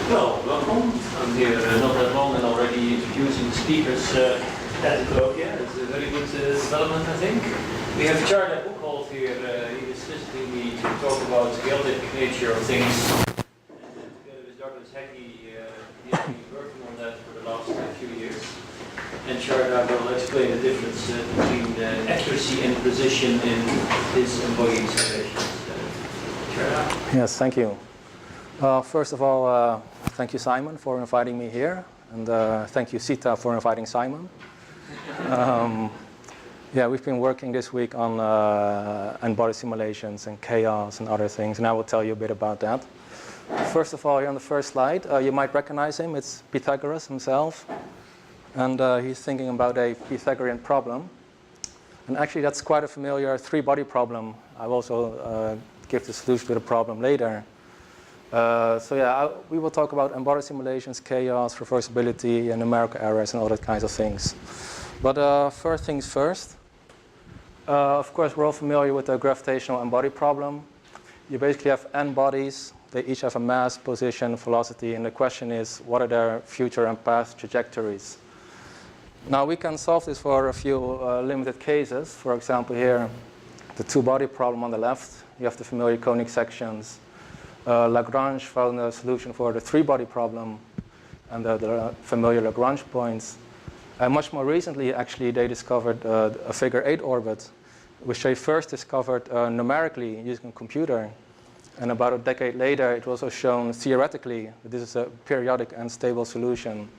Well, welcome. I'm here not that long and already introducing the speakers at the colloquia. It's a very good development, I think. We have Tjarda Boekholt here. He is visiting me to talk about the chaotic nature of things. And together with Douglas Hackey, he has been working on that for the last few years. And Tjarda will explain the difference between accuracy and precision in his embodied simulations. Tjarda? Yes, thank you. First of all, thank you, Simon, for inviting me here, and thank you, CITA, for inviting Simon. Yeah, we've been working this week on Nbody simulations and chaos and other things, and I will tell you a bit about that. First of all, here on the first slide, you might recognize him. It's Pythagoras himself, and he's thinking about a Pythagorean problem. And actually, that's quite a familiar three-body problem. I'll also give the solution to the problem later. So yeah, we will talk about embodied simulations, chaos, reversibility, and numerical errors, and all that kinds of things. But first things first. Of course, we're all familiar with the gravitational embodied problem. You basically have n bodies. They each have a mass, position, velocity, and the question is, what are their future and past trajectories? Now, we can solve this for a few limited cases. For example, here, the two-body problem on the left. You have the familiar conic sections. Lagrange found a solution for the three-body problem and the familiar Lagrange points. Much more recently, actually, they discovered a figure-8 orbit, which they first discovered numerically using a computer. And about a decade later, it was also shown theoretically that this is a periodic and stable solution.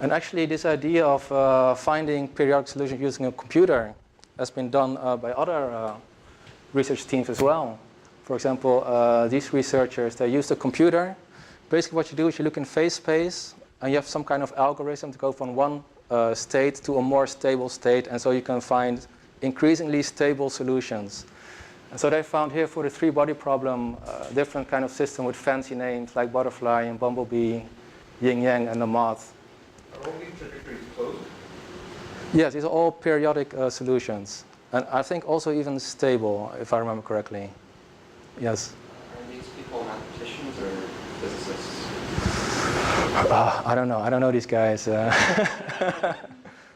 And actually, this idea of finding periodic solutions using a computer has been done by other research teams as well. For example, these researchers, they use the computer. Basically, what you do is you look in phase space, and you have some kind of algorithm to go from one state to a more stable state, and so you can find increasingly stable solutions. And so they found here for the three-body problem different kind of system with fancy names like butterfly and bumblebee, yin-yang, and the moth. Are all these trajectories closed? Yes, these are all periodic solutions, and I think also even stable, if I remember correctly. Yes. Are these people mathematicians or physicists? I don't know. I don't know these guys.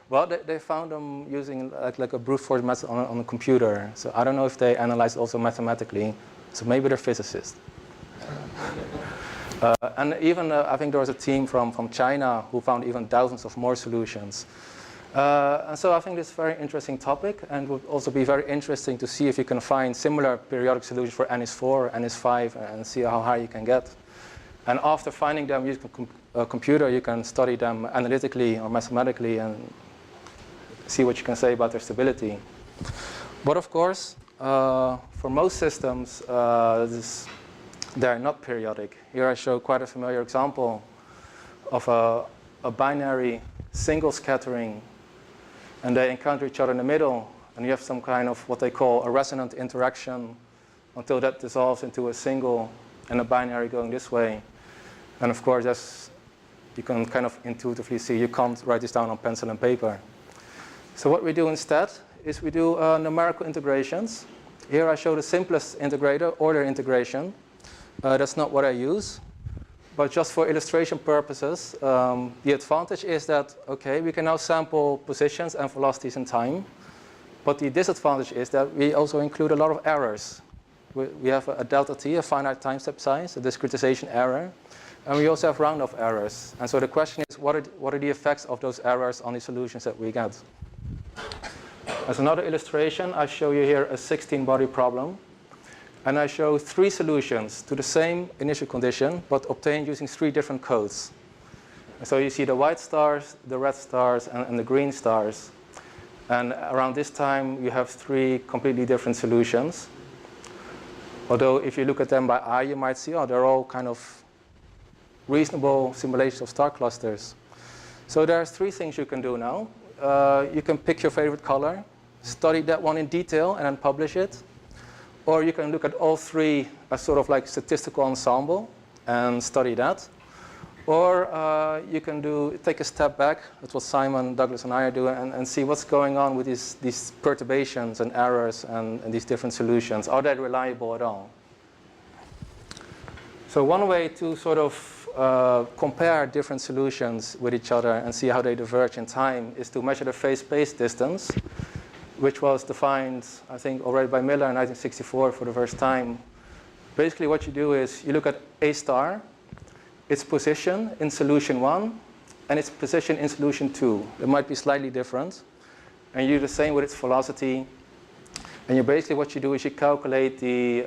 Well, they found them using like a brute force method on a computer. So I don't know if they analyzed also mathematically. So maybe they're physicists. And even I think there was a team from China who found even thousands of more solutions. And so I think this is a very interesting topic, and would also be very interesting to see if you can find similar periodic solutions for n is 4, n is 5, and see how high you can get. And after finding them using a computer, you can study them analytically or mathematically and see what you can say about their stability. But of course, for most systems, they're not periodic. Here I show quite a familiar example of a binary single scattering, and they encounter each other in the middle, and you have some kind of what they call a resonant interaction until that dissolves into a single and a binary going this way. And of course, as you can kind of intuitively see, you can't write this down on pencil and paper. So what we do instead is we do numerical integrations. Here I show the simplest integrator, order integration. That's not what I use. But just for illustration purposes, the advantage is that, okay, we can now sample positions and velocities in time. But the disadvantage is that we also include a lot of errors. We have a delta t, a finite time step size, a discretization error. And we also have round-off errors. And so the question is, what are the effects of those errors on the solutions that we get? As another illustration, I show you here a 16-body problem. And I show 3 solutions to the same initial condition, but obtained using 3 different codes. And so you see the white stars, the red stars, and the green stars. And around this time, you have 3 completely different solutions. Although if you look at them by eye, you might see, oh, they're all kind of reasonable simulations of star clusters. So there's 3 things you can do now. You can pick your favorite color, study that one in detail, and then publish it. Or you can look at all 3 as sort of like statistical ensemble and study that. Or you can take a step back. That's what Simon, Douglas, and I are doing, and see what's going on with these perturbations and errors and these different solutions. Are they reliable at all? So one way to sort of compare different solutions with each other and see how they diverge in time is to measure the phase-space distance, which was defined, I think, already by Miller in 1964 for the first time. Basically, what you do is you look at A star, its position in solution 1, and its position in solution 2. It might be slightly different. And you do the same with its velocity. And you basically, what you do is you calculate the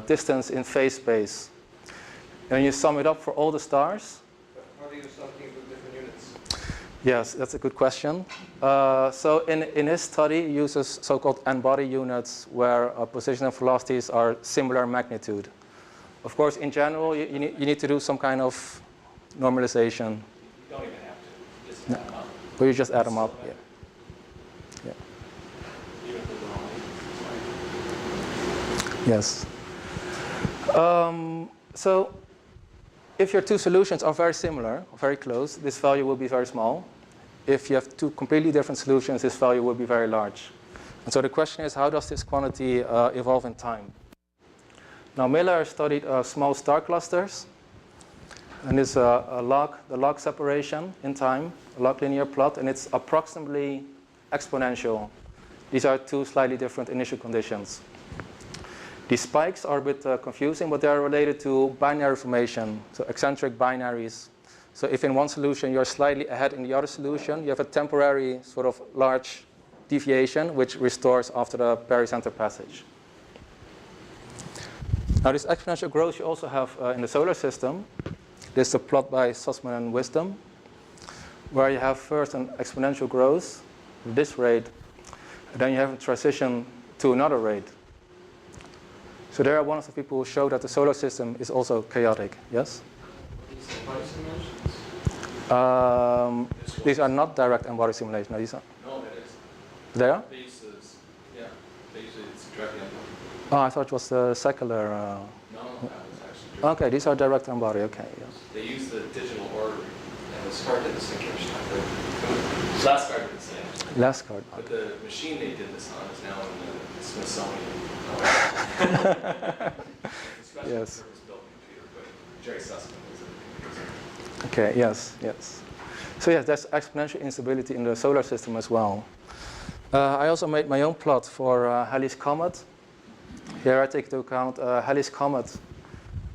distance in phase space. And you sum it up for all the stars. How do you something with different units? Yes, that's a good question. So in his study, he uses so-called Nbody units where position and velocities are similar magnitude. Of course, in general, you need to do some kind of normalization. You don't even have to. Just add them up. Or you just add them up, yeah. Even if they're wrong. Yes. So if your two solutions are very similar, very close, this value will be very small. If you have two completely different solutions, this value will be very large. And so the question is, how does this quantity evolve in time? Now, Miller studied small star clusters. And this the log separation in time, a log linear plot, and it's approximately exponential. These are two slightly different initial conditions. These spikes are a bit confusing, but they are related to binary formation, so eccentric binaries. So if in one solution you're slightly ahead in the other solution, you have a temporary sort of large deviation which restores after the barycenter passage. Now this exponential growth you also have in the solar system. This is a plot by Sussman and Wisdom, where you have first an exponential growth at this rate, and then you have a transition to another rate. So there are one of the people who show that the solar system is also chaotic, yes? These are not direct Nbody simulations. No, these are. No, it is. They are? These is, yeah. These it's directly Nbody. Oh, I thought it was the secular. No, it's actually direct. Okay, these are direct Nbody. Okay, yes. They use the digital order, and the SCAR did the same. Last SCAR did the same. Last card. But the machine they did this on is now in the Smithsonian. Special Yes. purpose-built computer, but Jerry Sussman was it. Okay, yes, yes. So yes, there's exponential instability in the solar system as well. I also made my own plot for Halley's Comet. Here I take into account Halley's Comet.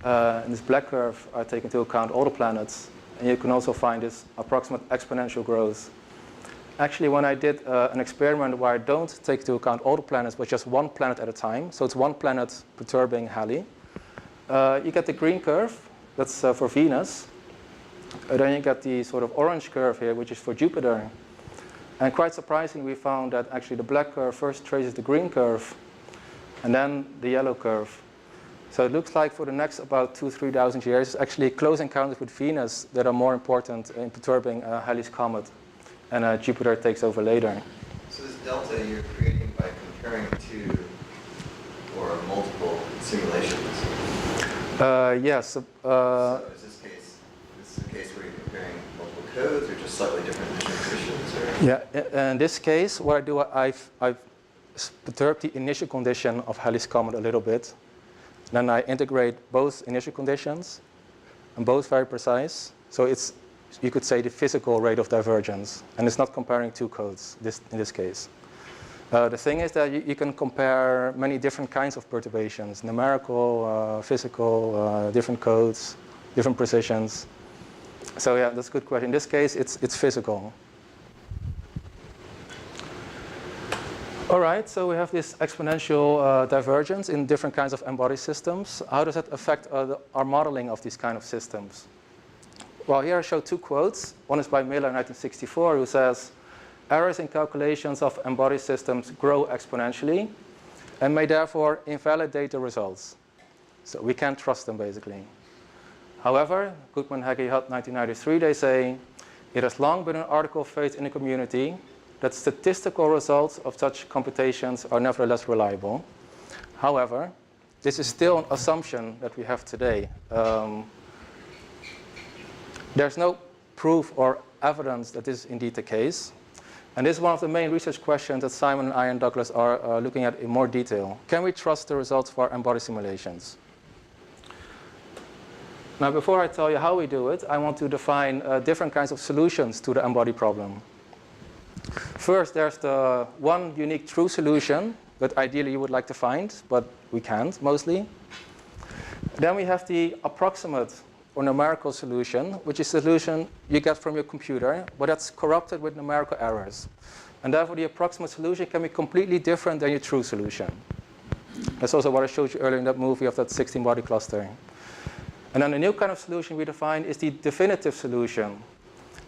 In this black curve, I take into account all the planets. And you can also find this approximate exponential growth. Actually, when I did an experiment where I don't take into account all the planets, but just one planet at a time, so it's one planet perturbing Halley, you get the green curve, that's for Venus. Then you get the sort of orange curve here, which is for Jupiter. And quite surprising, we found that actually the black curve first traces the green curve, and then the yellow curve. So it looks like for the next about 2,000–3,000 years, it's actually close encounters with Venus that are more important in perturbing Halley's Comet. And Jupiter takes over later. So this delta you're creating by comparing two or multiple simulations? Yes. So is this a case where you're comparing multiple codes or just slightly different initial conditions? Or? Yeah, in this case, what I do, I've perturbed the initial condition of Halley's Comet a little bit. Then I integrate both initial conditions, and both very precise. So it's, you could say, the physical rate of divergence. And it's not comparing two codes in this case. The thing is that you can compare many different kinds of perturbations, numerical, physical, different codes, different precisions. So yeah, that's a good question. In this case, it's physical. All right, so we have this exponential divergence in different kinds of Nbody systems. How does that affect our modeling of these kind of systems? Well, here I show two quotes. One is by Miller in 1964, who says, "Errors in calculations of Nbody systems grow exponentially and may therefore invalidate the results." So we can't trust them, basically. However, Goodman, Heggie, Hutt, 1993, they say, "It has long been an article of faith in the community that statistical results of such computations are nevertheless reliable. However, this is still an assumption that we have today. There's no proof or evidence that this is indeed the case. And this is one of the main research questions that Simon and I and Douglas are looking at in more detail. Can we trust the results for Nbody simulations? Now, before I tell you how we do it, I want to define different kinds of solutions to the Nbody problem. First, there's the one unique true solution that ideally you would like to find, but we can't, mostly. Then we have the approximate or numerical solution, which is a solution you get from your computer, but that's corrupted with numerical errors. And therefore, the approximate solution can be completely different than your true solution. That's also what I showed you earlier in that movie of that 16-body cluster. And then a new kind of solution we define is the definitive solution.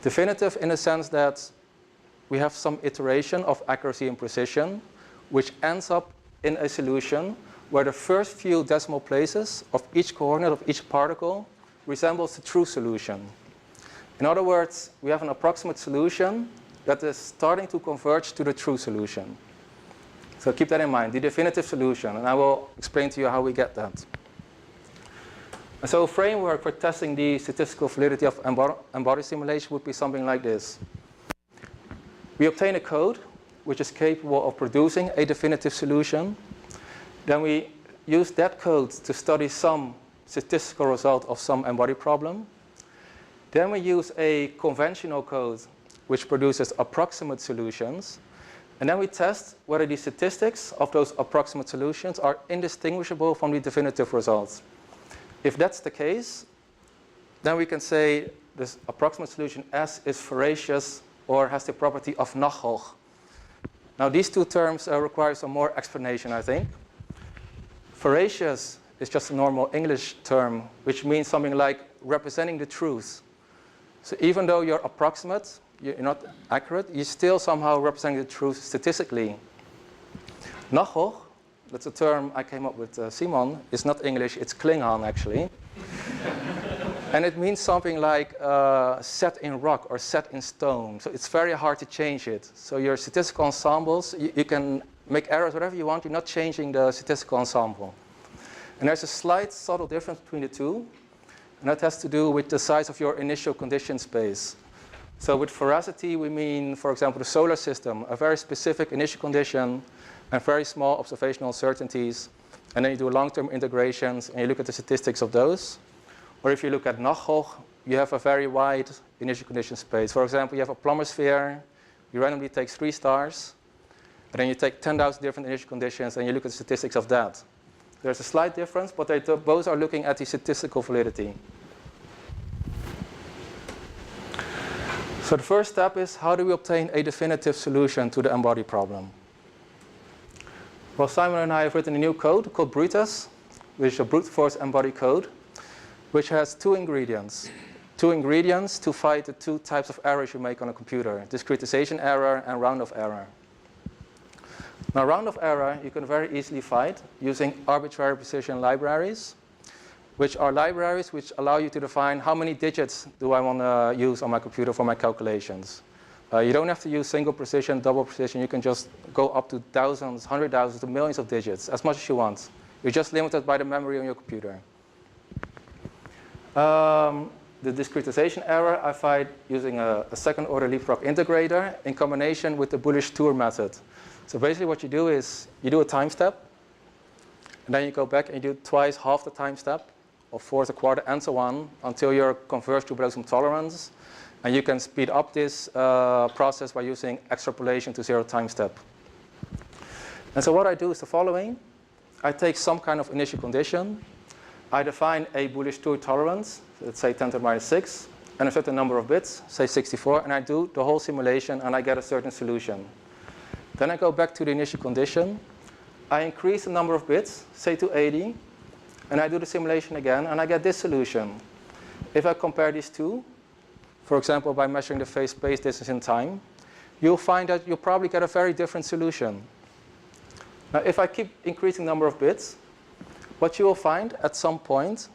Definitive in the sense that we have some iteration of accuracy and precision, which ends up in a solution where the first few decimal places of each coordinate of each particle resembles the true solution. In other words, we have an approximate solution that is starting to converge to the true solution. So keep that in mind, the definitive solution, and I will explain to you how we get that. And so a framework for testing the statistical validity of Nbody simulation would be something like this. We obtain a code which is capable of producing a definitive solution. Then we use that code to study some statistical result of some Nbody problem. Then we use a conventional code which produces approximate solutions. And then we test whether the statistics of those approximate solutions are indistinguishable from the definitive results. If that's the case, then we can say this approximate solution S is veracious or has the property of nachhoch. Now these two terms require some more explanation, I think. Veracious is just a normal English term, which means something like representing the truth. So even though you're approximate, you're not accurate, you're still somehow representing the truth statistically. Nachhoch, that's a term I came up with Simon, it's not English, it's Klingon actually. And it means something like set in rock or set in stone. So it's very hard to change it. So your statistical ensembles, you can make errors whatever you want, you're not changing the statistical ensemble. And there's a slight subtle difference between the two, and that has to do with the size of your initial condition space. So with veracity, we mean, for example, the solar system, a very specific initial condition and very small observational uncertainties. And then you do long-term integrations and you look at the statistics of those. Or if you look at nachhoch, you have a very wide initial condition space. For example, you have a plumber sphere, you randomly take 3 stars, and then you take 10,000 different initial conditions and you look at the statistics of that. There's a slight difference, but they both are looking at the statistical validity. So the first step is, how do we obtain a definitive solution to the Nbody problem? Well, Simon and I have written a new code called Brittas, which is a brute force Nbody code, which has 2 ingredients. 2 ingredients to fight the 2 types of errors you make on a computer, discretization error and round-off error. Now, round-off error you can very easily fight using arbitrary precision libraries, which are libraries which allow you to define how many digits do I want to use on my computer for my calculations. You don't have to use single precision, double precision. You can just go up to thousands, 100,000 to millions of digits, as much as you want. You're just limited by the memory on your computer. The discretization error I fight using a second-order leapfrog integrator in combination with the bullish tour method. So basically what you do is you do a time step, and then you go back and you do twice half the time step, or fourth, a quarter, and so on, until you're converged to below some tolerance. And you can speed up this process by using extrapolation to 0 time step. And so what I do is the following. I take some kind of initial condition. I define a bullish tour tolerance, let's say 10 to the minus 6, and a certain number of bits, say 64, and I do the whole simulation and I get a certain solution. Then I go back to the initial condition. I increase the number of bits, say to 80, and I do the simulation again, and I get this solution. If I compare these two, for example, by measuring the phase space distance in time, you'll find that you'll probably get a very different solution. Now, if I keep increasing the number of bits, what you will find at some point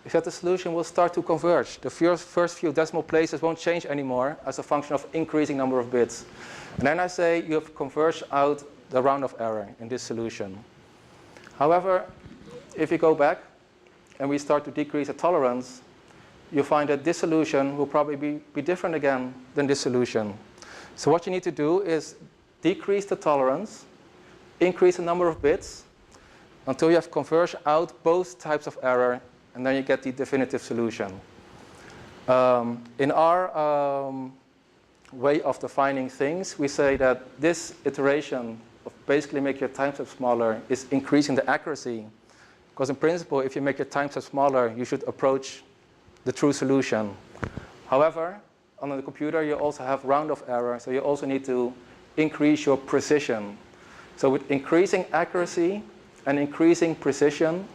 is that the solution will start to converge. The first few decimal places won't change anymore as a function of increasing number of bits. And then I say you have converged out the round-off error in this solution. However, if you go back and we start to decrease the tolerance, you'll find that this solution will probably be different again than this solution. So what you need to do is decrease the tolerance, increase the number of bits, until you have converged out both types of error and then you get the definitive solution. In our way of defining things, we say that this iteration of basically make your time step smaller is increasing the accuracy. Because in principle, if you make your time step smaller, you should approach the true solution. However, on the computer, you also have round-off error, so you also need to increase your precision. So with increasing accuracy and increasing precision,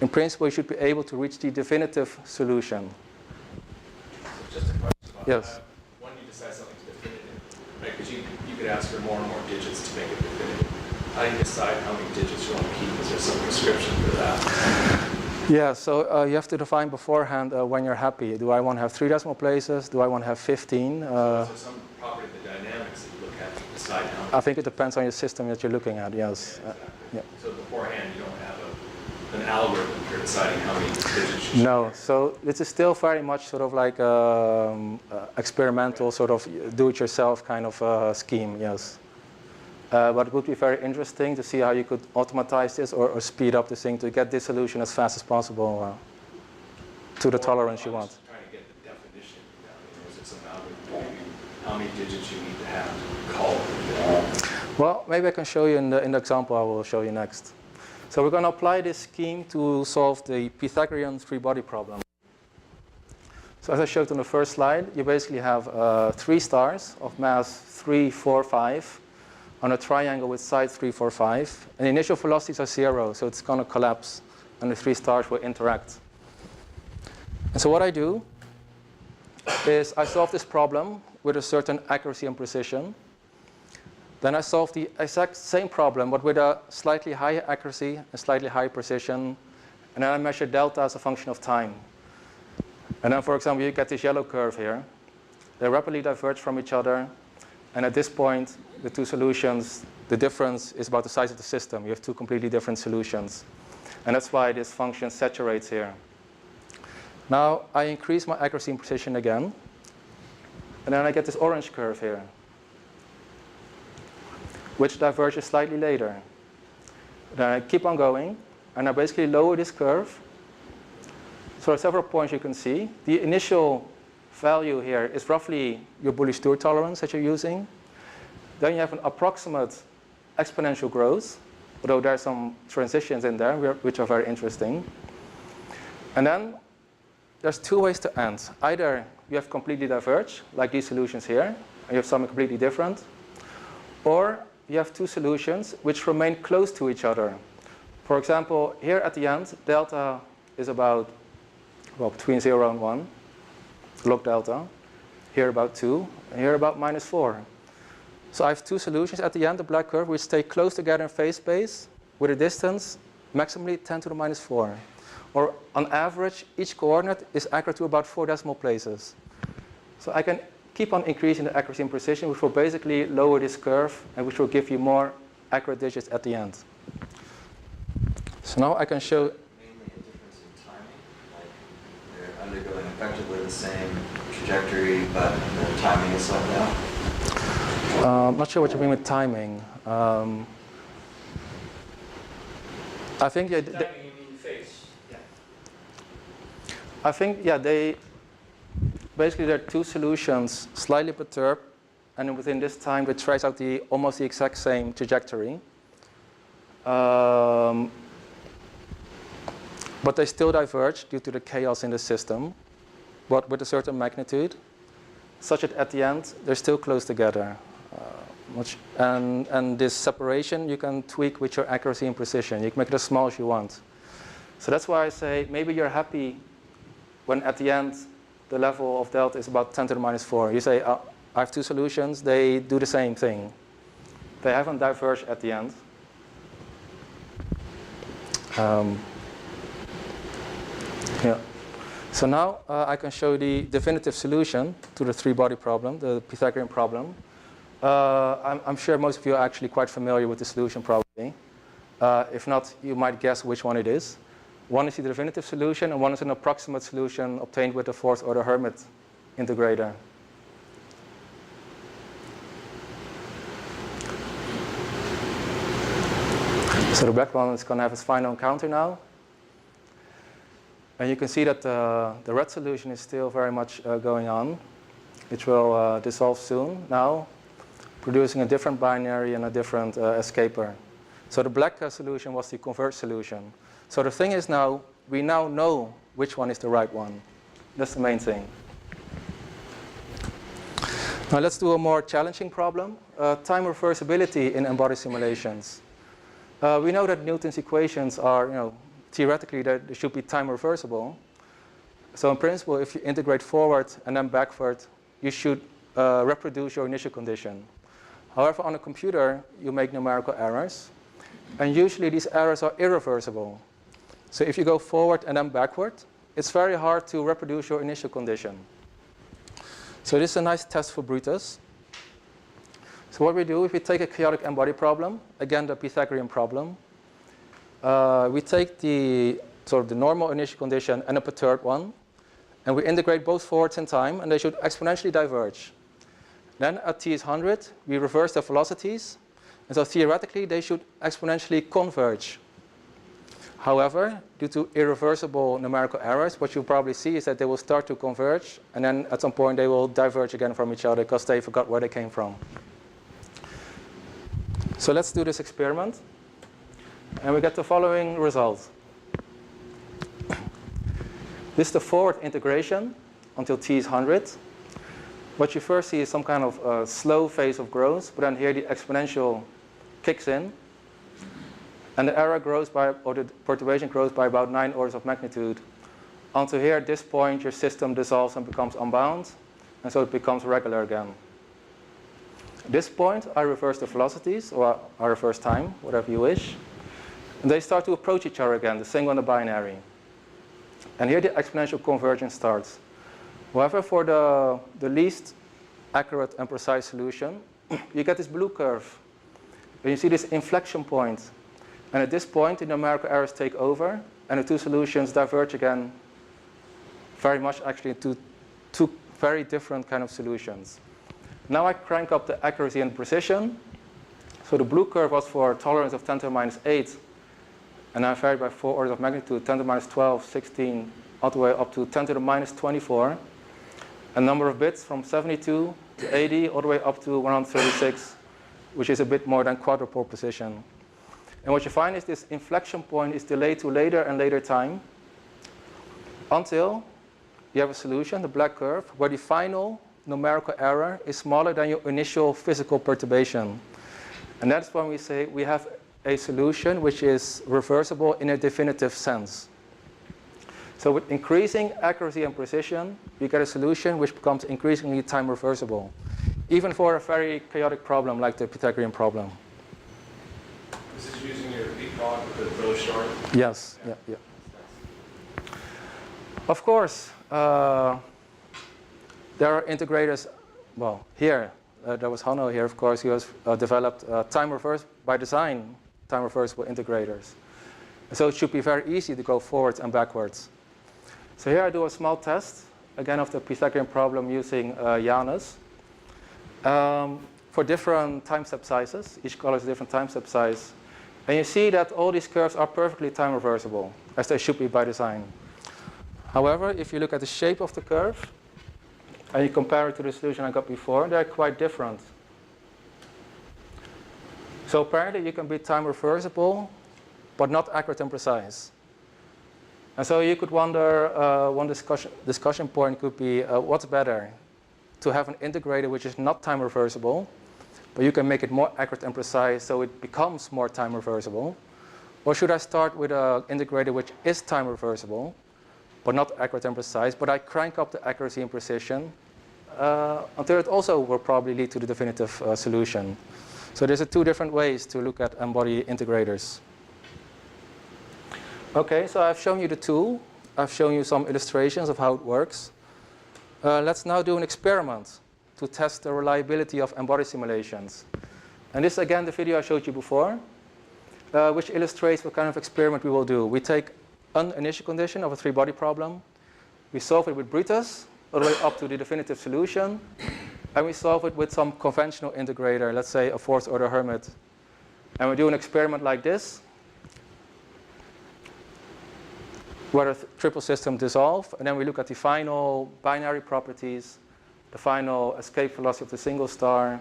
in principle, you should be able to reach the definitive solution. So just a question about Yes. that. When you decide something's definitive, right? Because you could ask for more and more digits to make it definitive. How do you decide how many digits you want to keep? Is there some prescription for that? Yeah, so you have to define beforehand when you're happy. Do I want to have 3 decimal places? Do I want to have 15? So is there some property of the dynamics that you look at to decide how many? I think it depends on your system that you're looking at, yes. Yeah, exactly. Yeah. So beforehand, you don't have an algorithm for deciding how many digits you should No, have. so this is still very much sort of like experimental, sort of do-it-yourself kind of scheme, yes. But it would be very interesting to see how you could automatize this or speed up this thing to get this solution as fast as possible to the tolerance you want. Trying to get the definition down. Or is it some algorithm how many digits you need to have to call it? Well, maybe I can show you in the example I will show you next. So we're going to apply this scheme to solve the Pythagorean three-body problem. So as I showed on the first slide, you basically have 3 stars of mass 3, 4, 5 on a triangle with sides 3, 4, 5. And the initial velocities are 0, so it's going to collapse, and the 3 stars will interact. And so what I do is I solve this problem with a certain accuracy and precision. Then I solve the exact same problem, but with a slightly higher accuracy and slightly higher precision. And then I measure delta as a function of time. And then, for example, you get this yellow curve here. They rapidly diverge from each other. And at this point, the 2 solutions, the difference is about the size of the system. You have 2 completely different solutions. And that's why this function saturates here. Now, I increase my accuracy and precision again. And then I get this orange curve here, which diverges slightly later. Then I keep on going, and I basically lower this curve. So there are several points you can see. The initial value here is roughly your Bullish-Stewart tolerance that you're using. Then you have an approximate exponential growth, although there are some transitions in there which are very interesting. And then there's 2 ways to end. Either you have completely diverged, like these solutions here, and you have something completely different, or you have 2 solutions which remain close to each other. For example, here at the end, delta is about, well, between 0 and 1, log delta. Here about 2, and here about -4. So I have 2 solutions at the end, the black curve, which stay close together in phase space with a distance maximally 10 to the -4. Or on average, each coordinate is accurate to about 4 decimal places. So I can keep on increasing the accuracy and precision, which will basically lower this curve and which will give you more accurate digits at the end. So now I can show. Mainly a difference in timing, like they're undergoing effectively the same trajectory, but the timing is slightly out. I'm not sure what you mean with timing. I think Timing, you mean phase? Yeah. I think, yeah, basically there are 2 solutions slightly perturbed, and within this time they trace out almost the exact same trajectory. But they still diverge due to the chaos in the system, but with a certain magnitude, such that at the end they're still close together. And this separation you can tweak with your accuracy and precision. You can make it as small as you want. So that's why I say maybe you're happy when at the end the level of delta is about 10 to the -4. You say, I have 2 solutions, they do the same thing. They haven't diverged at the end. Yeah. So now I can show the definitive solution to the 3-body problem, the Pythagorean problem. I'm sure most of you are actually quite familiar with the solution probably. If not, you might guess which one it is. One is the definitive solution, and one is an approximate solution obtained with the 4th-order Hermite integrator. So the black one is going to have its final encounter now. And you can see that the red solution is still very much going on. It will dissolve soon now, producing a different binary and a different escaper. So the black solution was the converged solution. So the thing is now, we now know which one is the right one. That's the main thing. Now let's do a more challenging problem, time reversibility in Nbody simulations. We know that Newton's equations are, theoretically they should be time reversible. So in principle, if you integrate forward and then backward, you should reproduce your initial condition. However, on a computer, you make numerical errors. And usually these errors are irreversible. So if you go forward and then backward, it's very hard to reproduce your initial condition. So this is a nice test for Brittas. So what we do, if we take a chaotic Nbody problem, again the Pythagorean problem, we take the normal initial condition and a perturbed one, and we integrate both forwards in time, and they should exponentially diverge. Then at t is 100, we reverse the velocities, and so theoretically they should exponentially converge. However, due to irreversible numerical errors, what you'll probably see is that they will start to converge, and then at some point they will diverge again from each other because they forgot where they came from. So let's do this experiment, and we get the following result. This is the forward integration until t is 100. What you first see is some kind of slow phase of growth, but then here the exponential kicks in. And the error grows by, or the perturbation grows by about 9 orders of magnitude. Until here, at this point, your system dissolves and becomes unbound, and so it becomes regular again. At this point, I reverse the velocities, or I reverse time, whatever you wish. And they start to approach each other again, the same on the binary. And here the exponential convergence starts. However, for the least accurate and precise solution, you get this blue curve. And you see this inflection point. And at this point, the numerical errors take over, and the two solutions diverge again very much actually into two very different kind of solutions. Now I crank up the accuracy and precision. So the blue curve was for tolerance of 10 to the minus 8, and I vary by 4 orders of magnitude, 10 to the minus 12, 16, all the way up to 10 to the minus 24. A number of bits from 72 to 80, all the way up to 136, which is a bit more than quadruple precision. And what you find is this inflection point is delayed to later and later time until you have a solution, the black curve, where the final numerical error is smaller than your initial physical perturbation. And that's when we say we have a solution which is reversible in a definitive sense. So with increasing accuracy and precision, you get a solution which becomes increasingly time reversible, even for a very chaotic problem like the Pythagorean problem. This is using your leapfrog with the row short? Yes, yeah. Of course, there are integrators, well, here, there was Hanno here, of course, he has developed time reverse, by design, time reversible integrators. So it should be very easy to go forwards and backwards. So here I do a small test, again of the Pythagorean problem using Janus. For different time step sizes, each color is a different time step size. And you see that all these curves are perfectly time reversible, as they should be by design. However, if you look at the shape of the curve, and you compare it to the solution I got before, they're quite different. So apparently you can be time reversible, but not accurate and precise. And so you could wonder, one discussion point could be, what's better? To have an integrator which is not time reversible, but you can make it more accurate and precise so it becomes more time reversible? Or should I start with an integrator which is time reversible, but not accurate and precise, but I crank up the accuracy and precision until it also will probably lead to the definitive solution. So there's two different ways to look at Nbody integrators. Okay, so I've shown you the tool. I've shown you some illustrations of how it works. Let's now do an experiment to test the reliability of Nbody simulations. And this is again the video I showed you before, which illustrates what kind of experiment we will do. We take an initial condition of a three-body problem. We solve it with Brittas, all the way up to the definitive solution. And we solve it with some conventional integrator, let's say a fourth-order Hermite. And we do an experiment like this. where the triple system dissolve, and then we look at the final binary properties, the final escape velocity of the single star,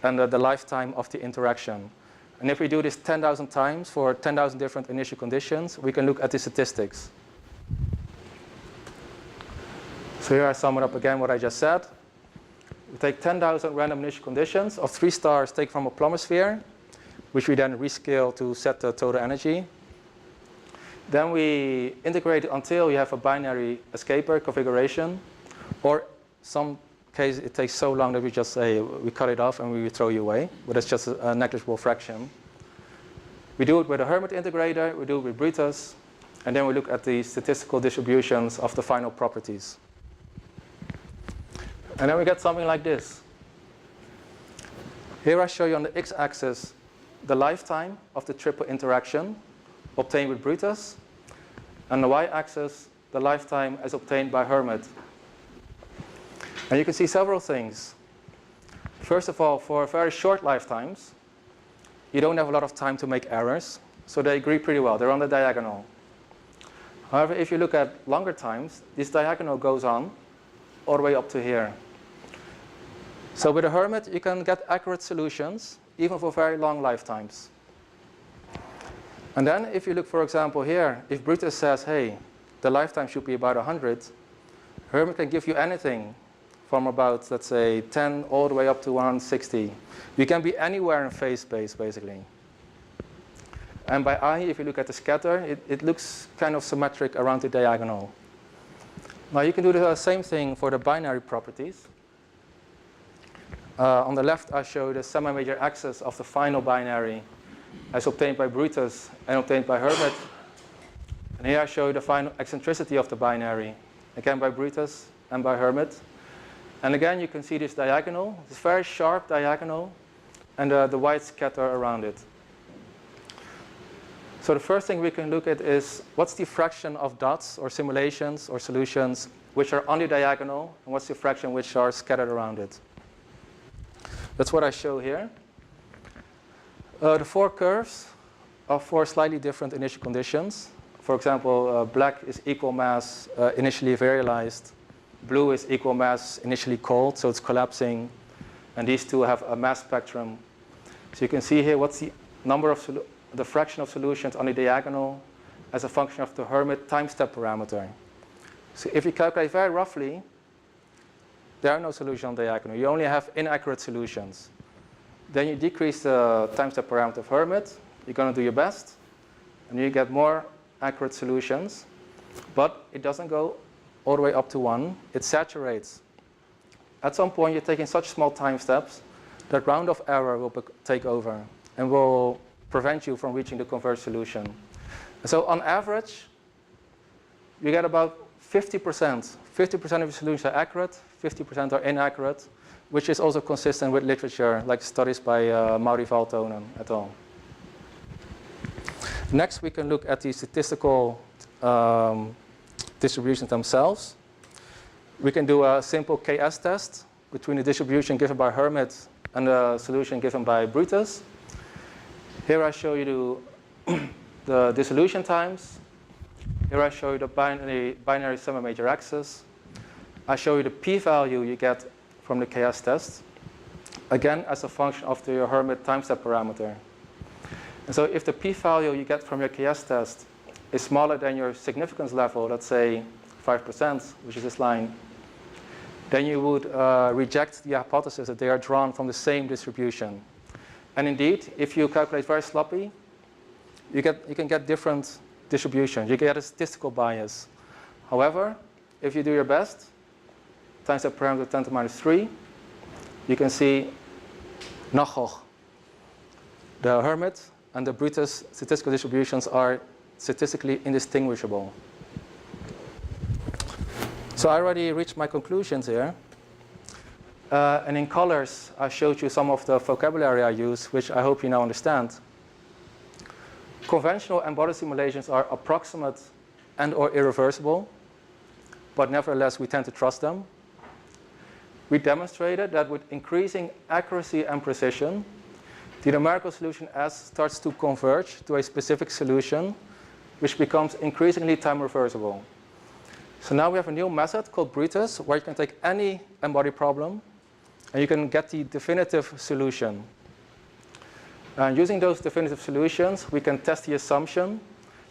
and the lifetime of the interaction. And if we do this 10,000 times for 10,000 different initial conditions, we can look at the statistics. So here I sum it up again what I just said. We take 10,000 random initial conditions of 3 stars taken from a plomosphere, which we then rescale to set the total energy. Then we integrate it until you have a binary escaper configuration, or some case it takes so long that we just say we cut it off and we throw you away, but it's just a negligible fraction. We do it with a Hermit integrator, we do it with Brittas, and then we look at the statistical distributions of the final properties. And then we get something like this. Here I show you on the x-axis the lifetime of the triple interaction obtained with Brittas, and the y-axis the lifetime as obtained by Hermit. And you can see several things. First of all, for very short lifetimes, you don't have a lot of time to make errors, so they agree pretty well. They're on the diagonal. However, if you look at longer times, this diagonal goes on all the way up to here. So with a Hermit, you can get accurate solutions, even for very long lifetimes. And then if you look, for example, here, if Brittas says, hey, the lifetime should be about 100, Hermit can give you anything from about, let's say, 10 all the way up to 160. You can be anywhere in phase space, basically. And by eye, if you look at the scatter, it looks kind of symmetric around the diagonal. Now you can do the same thing for the binary properties. On the left, I show the semi-major axis of the final binary as obtained by Brittas and obtained by Hermit. And here I show the final eccentricity of the binary, again by Brittas and by Hermit. And again, you can see this diagonal, this very sharp diagonal, and the white scatter around it. So the first thing we can look at is what's the fraction of dots or simulations or solutions which are on the diagonal, and what's the fraction which are scattered around it. That's what I show here. The 4 curves are 4 slightly different initial conditions. For example, black is equal mass initially virialized. Blue is equal mass initially cold, so it's collapsing. And these two have a mass spectrum. So you can see here what's the number of the fraction of solutions on the diagonal as a function of the Hermit time step parameter. So if you calculate very roughly, there are no solutions on the diagonal. You only have inaccurate solutions. Then you decrease the time step parameter of Hermit. You're going to do your best, and you get more accurate solutions. But it doesn't go all the way up to 1. It saturates. At some point, you're taking such small time steps that round of error will take over and will prevent you from reaching the converged solution. So on average, you get about 50%. 50% of your solutions are accurate, 50% are inaccurate, which is also consistent with literature, like studies by Mauri Valtonen et al. Next, we can look at the statistical distributions themselves. We can do a simple KS test between the distribution given by Hermit and the solution given by Brittas. Here I show you the dissolution times. Here I show you the binary semi-major axis. I show you the p-value you get from the KS test, again as a function of the Hermit time step parameter. And so if the p-value you get from your KS test is smaller than your significance level, let's say 5%, which is this line, then you would reject the hypothesis that they are drawn from the same distribution. And indeed, if you calculate very sloppy, you can get different distributions. You get a statistical bias. However, if you do your best, times the parameter 10 to the -3, you can see Nachoch. The Hermit and the Brittas statistical distributions are statistically indistinguishable. So I already reached my conclusions here. And in colors, I showed you some of the vocabulary I use, which I hope you now understand. Conventional embodied simulations are approximate and or irreversible, but nevertheless, we tend to trust them. We demonstrated that with increasing accuracy and precision, the numerical solution S starts to converge to a specific solution which becomes increasingly time reversible. So now we have a new method called Brittas, where you can take any Nbody problem and you can get the definitive solution. And using those definitive solutions, we can test the assumption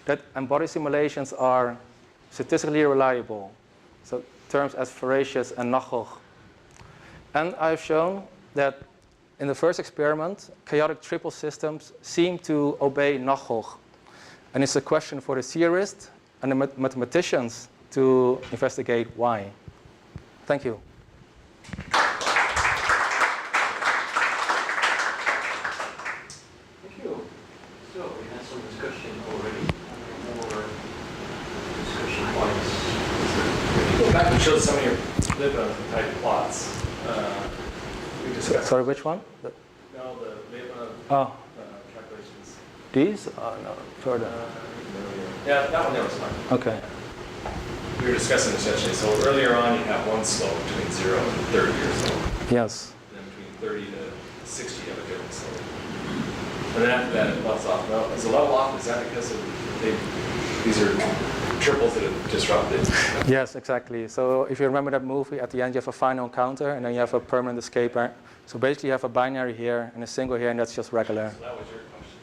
that Nbody simulations are statistically reliable. So terms as veracious and nachog. And I've shown that in the first experiment, chaotic triple systems seem to obey nachog. And it's a question for the theorists and the mathematicians to investigate why. Thank you. Thank you. So we had some discussion already. More discussion points. Go back and show some of your Lebanon type plots. We discussed. Sorry, which one? No, the Lebanon calculations. These? No, further. Yeah, that one there was fine. Okay. We were discussing essentially. So earlier on, you have one slope between 0 and 30 or so. Yes. And then between 30 to 60, you have a different slope. And then after that, it levels off. Now, is the level off? Is that because of these are triples that have disrupted? Yes, exactly. So if you remember that movie, at the end you have a final counter and then you have a permanent escaper. So basically you have a binary here and a single here, and that's just regular. So that was your question.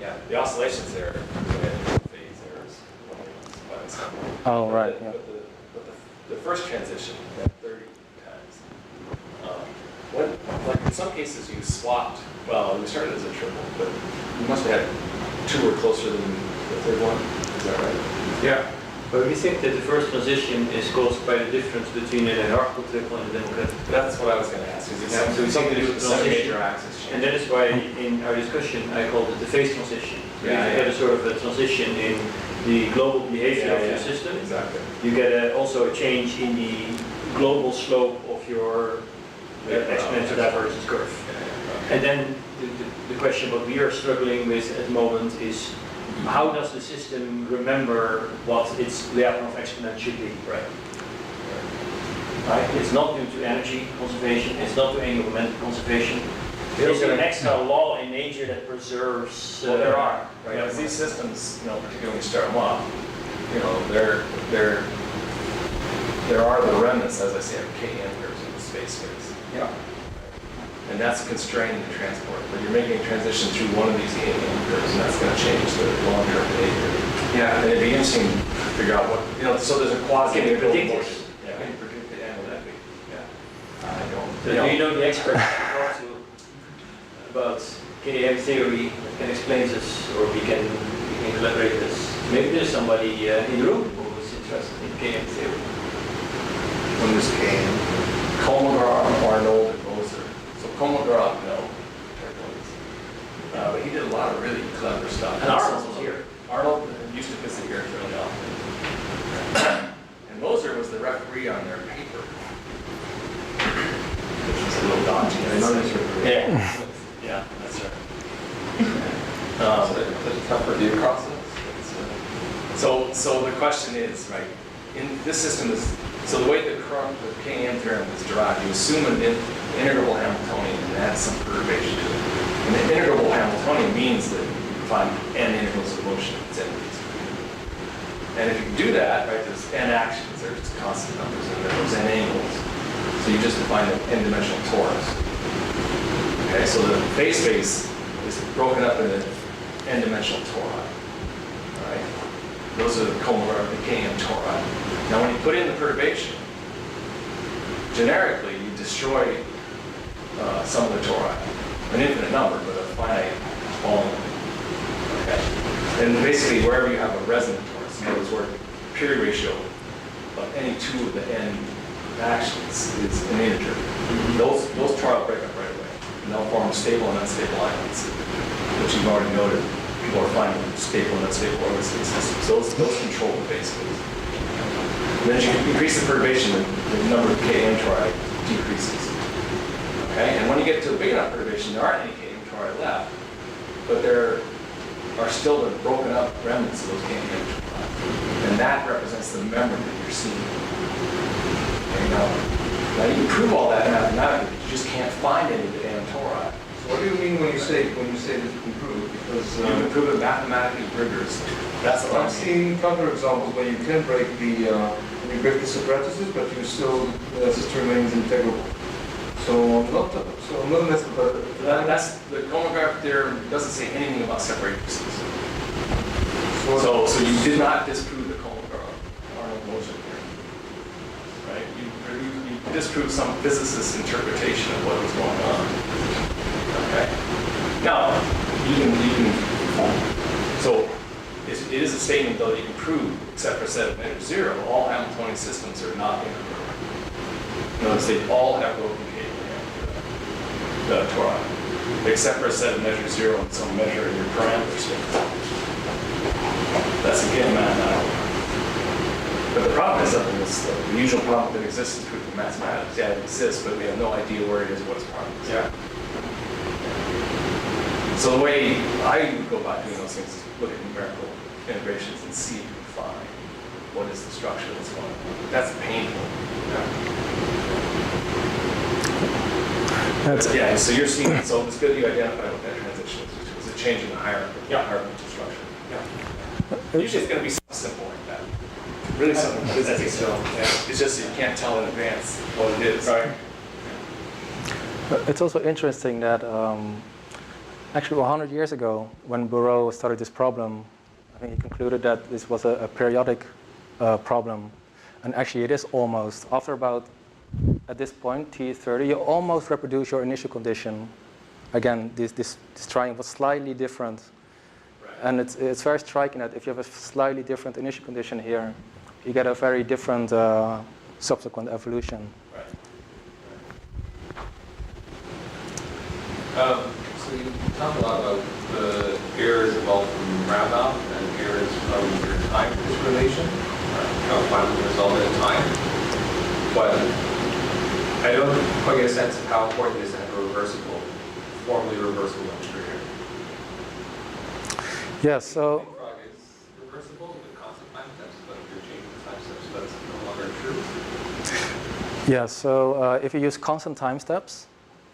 Yeah, the oscillations there, phase errors. Oh, right. But, Yeah. but the first transition, that 30 times, like in some cases you swapped, well, we started as a triple, but you must have had two or closer than the third one. Is that right? Yeah. But we think that the first transition is caused by the difference between an hierarchical triple and a democratic. That's what I was going to ask. Is it Yeah, so we something think to do with some transition. major axis change? And that is why in our discussion I called it the phase transition. So Yeah, you get a sort of a transition in the global behavior of your system. Exactly. You get also a change in the global slope of your exponential divergence curve. And then the question what we are struggling with at the moment is how does the system remember what its Lyapunov exponent should be? Right. Right? It's not due to energy conservation, it's not to angular momentum conservation. There's an extra law in nature that preserves. Well, there are, right? Yeah. Because these systems, particularly when you start them off, there are the remnants, as I say, of Km curves in the space. Yeah. And that's constraining the transport. But you're making a transition through one of these Km curves, and that's going to change the long-term behavior. Yeah. And it'd be interesting to figure out what, so there's a quasi. Can you predict it? Yeah, can you predict it analytically? Yeah. I don't. So do you know the experts to talk to about KM theory that can explain this, or we can elaborate this? Maybe there's somebody in the room who is interested in KM theory. When this came, Kolmogorov, Arnold, and Moser. So Kolmogorov, no. But he did a lot of really clever stuff. And Arnold was here. Arnold used to visit here fairly often. And Moser was the referee on their paper, which was a little daunting. Yeah. Yeah, that's right. such a tough review process. So the question is, right, in this system is, so the way the Km theorem is derived, you assume an integrable Hamiltonian and add some perturbation to it. And the integrable Hamiltonian means that you find n integrals of motion at its entities. And if you can do that, right, there's n actions, there's constant numbers, and there's n angles. So you just define an n-dimensional torus. Okay, so the phase space is broken up into n-dimensional tori. All right? Those are the Kolmogorov, the Km tori. Now when you put in the perturbation, generically you destroy some of the tori. An infinite number, but a finite volume. Okay? And basically wherever you have a resonant torus, in other words, where the period ratio of any two of the n actions is an integer, those tori will break up right away. And they'll form stable and unstable ions, which you've already noted. People are finding stable and unstable orbits in systems. Those control the phase space. And then as you increase the perturbation, the number of Km tori decreases. Okay? And when you get to a big enough perturbation, there aren't any Km tori left, but there are still the broken up remnants of those Km tori. And that represents the memory that you're seeing. Okay, now you can prove all that mathematically, but you just can't find any of the damn tori. So what do you mean when you say that you can prove it? Because You can prove it mathematically rigorously. That's what I'm I've seeing. seen counterexamples where you can break the subrectices, but you still the system remains integrable. So I'm not an expert, but That's the Kolmogorov theorem doesn't say anything about separated pieces. So you did not disprove the Kolmogorov motion theorem, right? You disproved some physicist's interpretation of what was going on. Okay. Now so it is a statement though that you can prove, except for a set of measure 0, all Hamiltonian systems are not integral. Notice they all have broken the tori, except for a set of measure 0 and some measure in your parameter space. That's again mathematical. But the problem is that the usual problem that exists is proof of mathematics. Yeah, it exists, but we have no idea where it is, what its problem is. Yeah. So the way I would go about doing those things is look at numerical integrations and see if you can find what is the structure that's going on. That's painful. Yeah, so you're seeing, so it's good you identify what that transition is, which was a change in the hierarchy, hierarchical structure. Yeah. Usually it's going to be something simple like that. Really something physical. It's just that you can't tell in advance what it is. Right. It's also interesting that actually 100 years ago, when Bourreau started this problem, I think he concluded that this was a periodic problem. And actually it is almost. After about, at this point, T30, you almost reproduce your initial condition. Again, this triangle was slightly different. Right. And it's very striking that if you have a slightly different initial condition here, you get a very different subsequent evolution. Right. So you talk a lot about the errors evolved from Rabbah and errors from your time discrimination, how finally resolved at a time. But I don't quite get a sense of how important it is to have a reversible, formally reversible integrator. Yeah, so Leapfrog is reversible with constant time steps, but if you're changing the time steps, that's no longer true. yeah, so if you use constant time steps,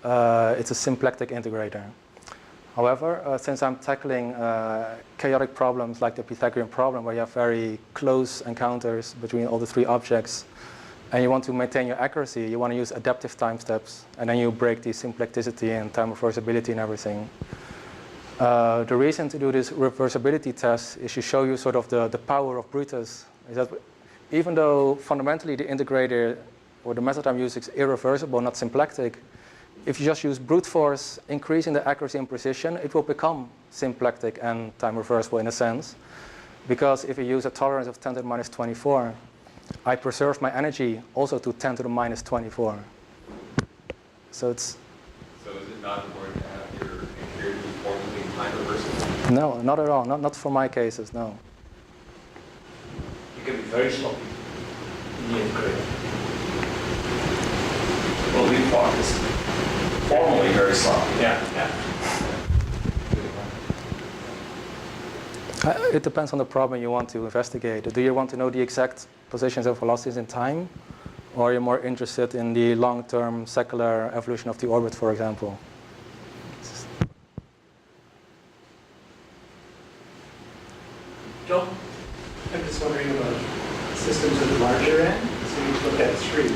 it's a symplectic integrator. However, since I'm tackling chaotic problems like the Pythagorean problem, where you have very close encounters between all the three objects, and you want to maintain your accuracy, you want to use adaptive time steps, and then you break the symplecticity and time reversibility and everything. The reason to do this reversibility test is to show you sort of the power of Brittas. Is that even though fundamentally the integrator or the method I'm using is irreversible, not symplectic, if you just use brute force, increasing the accuracy and precision, it will become symplectic and time reversible in a sense. Because if you use a tolerance of 10 to the minus 24, I preserve my energy also to 10 to the minus 24. So it's... So is it not important to have your integrator be formally time reversible? No, not at all. Not for my cases, no. You can be very sloppy in the integrator. Well, leapfrog is formally very sloppy. Yeah. It depends on the problem you want to investigate. Do you want to know the exact positions of velocities in time? Or are you more interested in the long-term secular evolution of the orbit, for example? John? I'm just wondering about systems at the larger end. So you look at 3.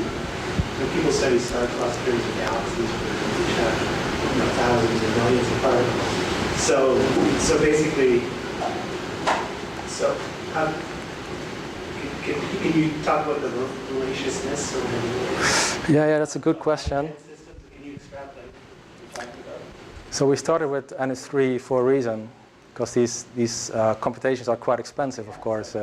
When people study star clusters or galaxies, which have thousands or millions of particles. So basically, can you talk about the relaciousness or whatever? Yeah, that's a good question. Systems, can you extrapolate what you're talking about? So we started with NS3 for a reason, because these computations are quite expensive, of course.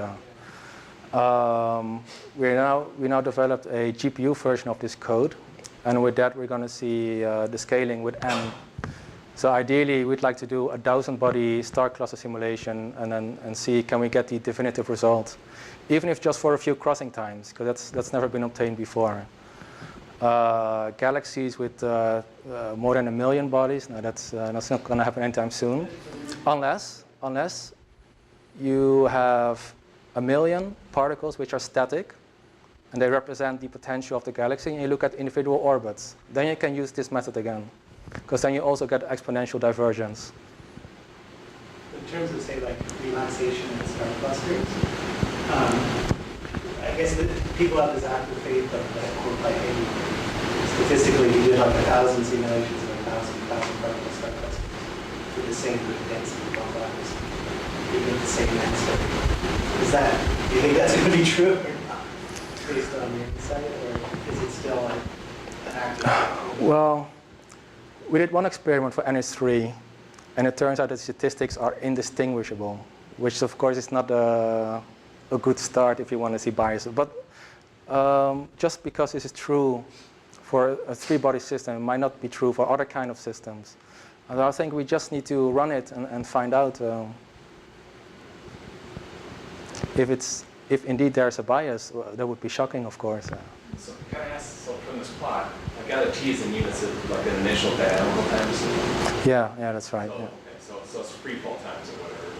We now developed a GPU version of this code, and with that we're going to see the scaling with n. So ideally we'd like to do a 1,000-body star cluster simulation and see can we get the definitive result, even if just for a few crossing times, because that's never been obtained before. Galaxies with more than 1 million bodies, no, that's not going to happen anytime soon, unless you have 1 million particles which are static, and they represent the potential of the galaxy, and you look at individual orbits. Then you can use this method again, because then you also get exponential divergence. In terms of, say, like relaxation in star clusters. I guess that people have this active faith that quote like, hey, statistically you did like 1,000 simulations of 1,000 particle star clusters with the same density profiles, you get the same answer. Do you think that's going to be true or not, based on your insight, or is it still like an active? Well, we did one experiment for NS3, and it turns out that statistics are indistinguishable, which of course is not a good start if you want to see biases. But just because this is true for a three-body system, it might not be true for other kind of systems. And I think we just need to run it and find out if indeed there's a bias. That would be shocking, of course. So can I ask, so from this plot, I've got a t is in units of like an initial diagonal times. Yeah, that's right. So, Yeah. okay, so it's free fall times or whatever.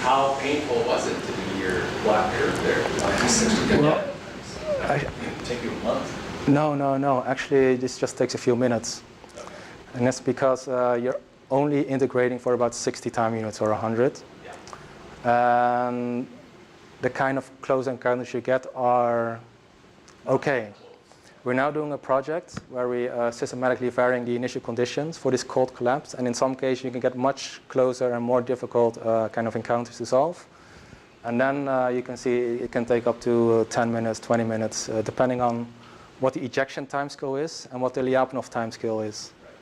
How painful was it to do your black curve there? Like 60 Well, take you a month? No. Actually, this just takes a few minutes. Okay. And that's because you're only integrating for about 60 time units or 100. Yeah. And the kind of close encounters you get are okay. We're now doing a project where we systematically varying the initial conditions for this cold collapse, and in some cases you can get much closer and more difficult kind of encounters to solve. And then you can see it can take up to 10 minutes, 20 minutes, depending on what the ejection timescale is and what the Lyapunov timescale is. Right.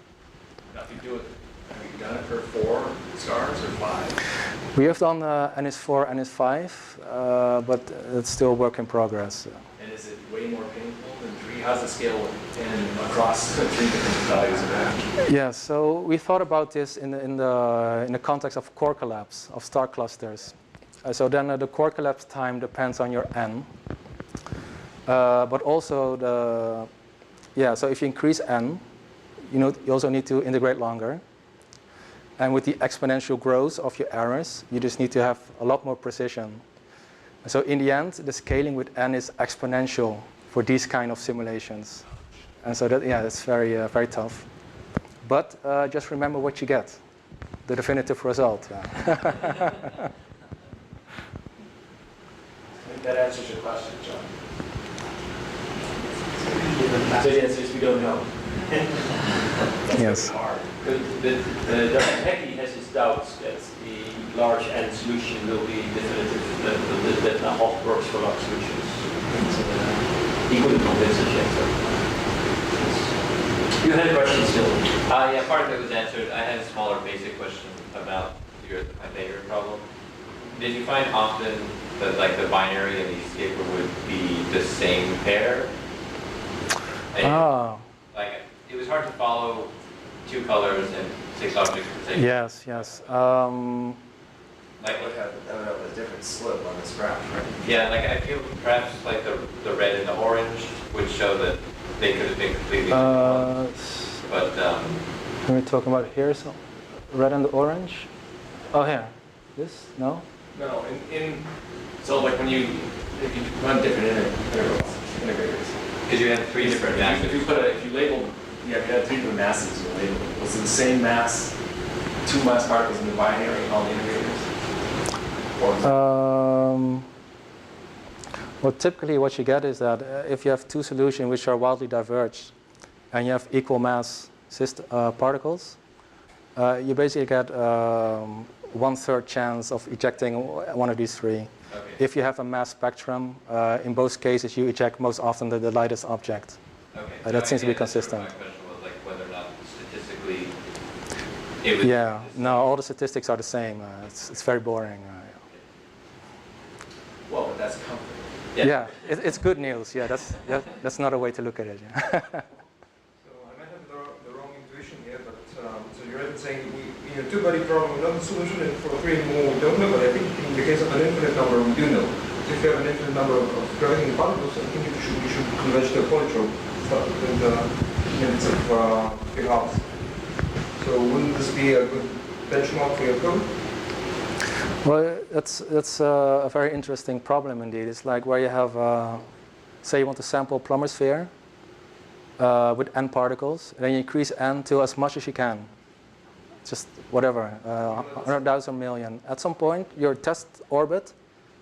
Now, if you do it, have you done it for 4 stars or 5? We have done NS4, NS5, but it's still a work in progress. And is it way more painful than 3? How's the scale across 3 different values of that? Yeah, so we thought about this in the context of core collapse, of star clusters. So then the core collapse time depends on your n. But also so if you increase n, you also need to integrate longer. And with the exponential growth of your errors, you just need to have a lot more precision. So in the end, the scaling with n is exponential for these kind of simulations. And so that's very, very tough. But just remember what you get, the definitive result. I think that answers your question, John. So the answer is we don't know. Yes. Hard. Dr. Hecky has his doubts that the large N solution will be definitive, that Hoff works for large solutions. He couldn't convince us yet. You had a question still? Yeah, part of it was answered. I had a smaller basic question about your Aveiro problem. Did you find often that like the binary and the escaper would be the same pair? And, like it was hard to follow 2 colors and 6 objects at the same time. Yes. That would have a different slope on this graph, right? Yeah, like I feel perhaps like the red and the orange would show that they could have been completely different. But Can we talk about here? So red and the orange. Oh, here. This? No. No, so like if you run different integrators. because you had 3 different masses. If you labeled, if you had 3 different masses, you labeled it. Was it the same mass, 2 mass particles in the binary in all the integrators? Well, typically what you get is that if you have 2 solutions which are wildly diverged, and you have equal mass particles, you basically get 1/3 chance of ejecting one of these 3. Okay. If you have a mass spectrum, in both cases you eject most often the lightest object. Okay. That seems to be that's sort of consistent. My question was like whether or not statistically it would. Yeah, no, all the statistics are the same. It's very boring. Well, but that's comforting. Yeah, it's good news. Yeah, that's another way to look at it. Yeah. So I might have the wrong intuition here, but so you're saying in a 2-body problem, we know the solution, and for 3 more we don't know, but I think in the case of an infinite number, we do know. So if you have an infinite number of gravitating particles, I think you should converge to a polytrope, start with the units of big halves. So wouldn't this be a good benchmark for your code? Well, that's a very interesting problem indeed. It's like where you have, say you want to sample a plumber sphere with n particles, and then you increase n to as much as you can. just whatever, 100,000 million. At some point, your test orbit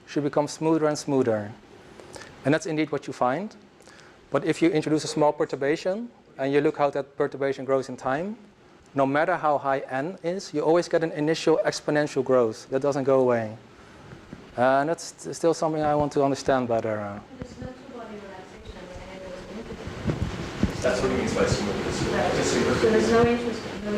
should become smoother and smoother. And that's indeed what you find. But if you introduce a small perturbation, and you look how that perturbation grows in time, no matter how high n is, you always get an initial exponential growth. That doesn't go away. And that's still something I want to understand better. There's no two-body relaxation, and there was an interest. That's what he means by smoothness. So there's no interest in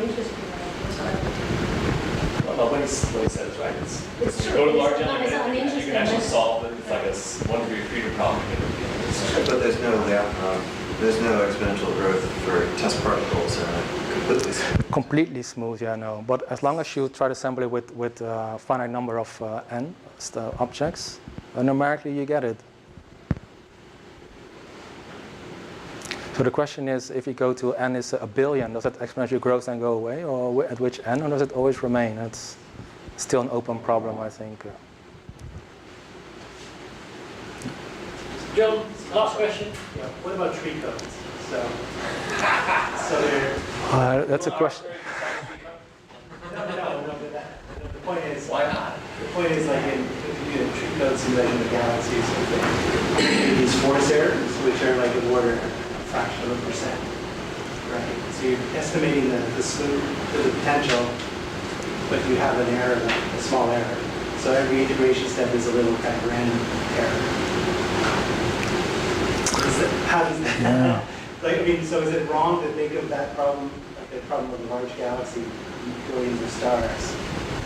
Well, what he said is right. It's You true. go to large It's not- it's n, you uninteresting, can actually but- solve it. It's like a 1 degree of freedom problem. But there's no exponential growth for test particles completely. Completely smooth, yeah, no. But as long as you try to sample it with a finite number of n objects, numerically you get it. So the question is, if you go to n is a billion, does that exponential growth then go away, or at which n, or does it always remain? It's still an open problem, I think. John, last question. Yeah, what about tree codes? So they're, That's a question. no, but the point is, Why not? the point is like if you do tree codes simulation of galaxies, these force errors, which are like an order a fraction of a percent, right? So you're estimating the smooth, the potential, but you have an error, a small error. So every integration step is a little kind of random error. How does that, Yeah. like, I mean, so is it wrong to think of that problem, like the problem of a large galaxy, billions of stars,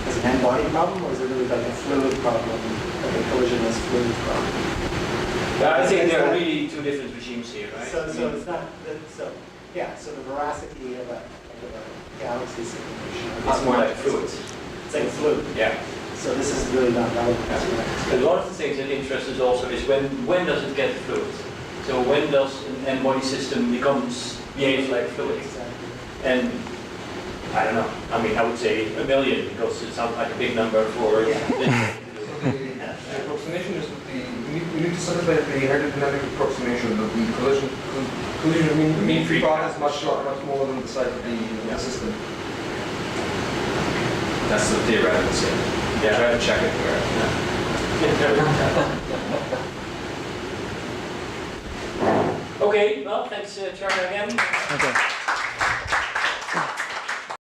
as an Nbody problem, or is it really like a fluid problem, like a collisionless fluid problem? Yeah, I think there are really two different regimes here, right? So it's not, so the veracity of a galaxy simulation. It's more like a fluid. It's like a fluid. Yeah. So this is really not relevant. But one of the things that interests us also is when does it get fluid? So when does an Nbody system behave like fluid? Exactly. And I don't know. I mean, I would say 1 million because it sounds like a big number for. So the approximation is that we need to satisfy the hydrodynamic approximation of the collision mean free path is much smaller than the size of the system. That's the theoretical statement. Yeah. Try to check it where. Okay, well, thanks, Tjarda, again. Okay.